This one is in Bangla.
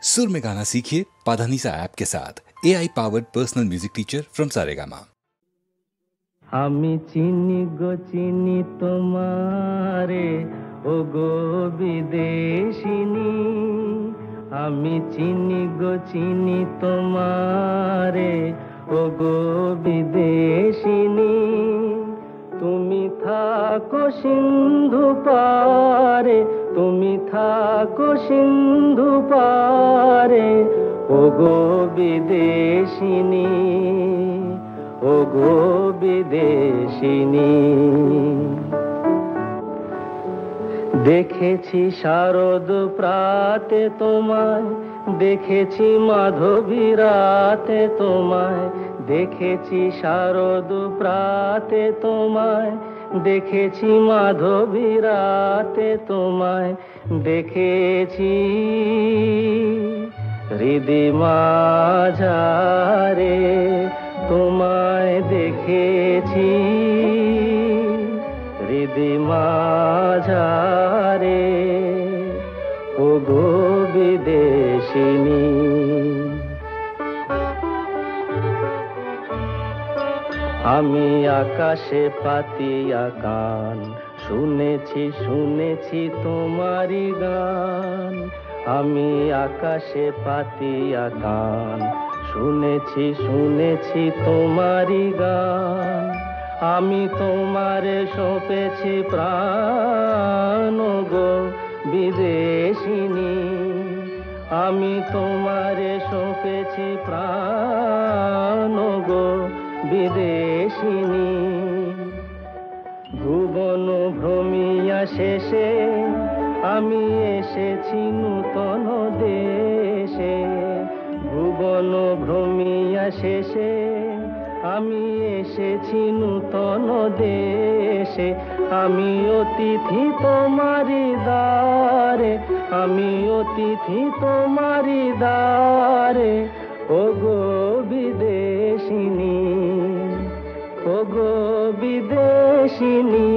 सुर में गाना सीखिए पाधानीसा ऐप के साथ। AI powered personal music teacher from Saregama. আমি চিনি গো চিনি তোমারে ও গো বিদেশিনী, আমি চিনি গো চিনি তোমারে ও গো বিদেশিনী। তুমি থাকো সিন্ধু পারে, তুমি থাকো সিন্ধু পারে ও গো বিদেশিনী, ও গো বিদেশিনী। দেখেছি শারদ প্রাতে তোমায়, দেখেছি মাধবী রাতে তোমায়, দেখেছি শারদ প্রাতে তোমায়, দেখেছি মাধবী রাতে তোমায়, দেখেছি হৃদি মাঝারে তোমায়, দেখেছি হৃদি মাঝারে ও গো বিদেশিনী। আমি আকাশে পাতিয়া কান, শুনেছি শুনেছি তোমারি গান। আমি আকাশে পাতিয়া কান, শুনেছি শুনেছি তোমারি গান। আমি তোমারে সঁপেছি প্রাণ গো বিদেশিনী, আমি তোমারে সঁপেছি প্রাণ গো বিদেশিনী। ভুবন ভ্রমিয়া শেষে আমি এসেছি নূতন দেশে, ভুবন ভ্রমিয়া শেষে আমি এসেছি নূতন দেশে। আমি অতিথি তোমারি দ্বারে, আমি অতিথি তোমারি দ্বারে ও গো বিদেশিনী, ও গো বিদেশিনী।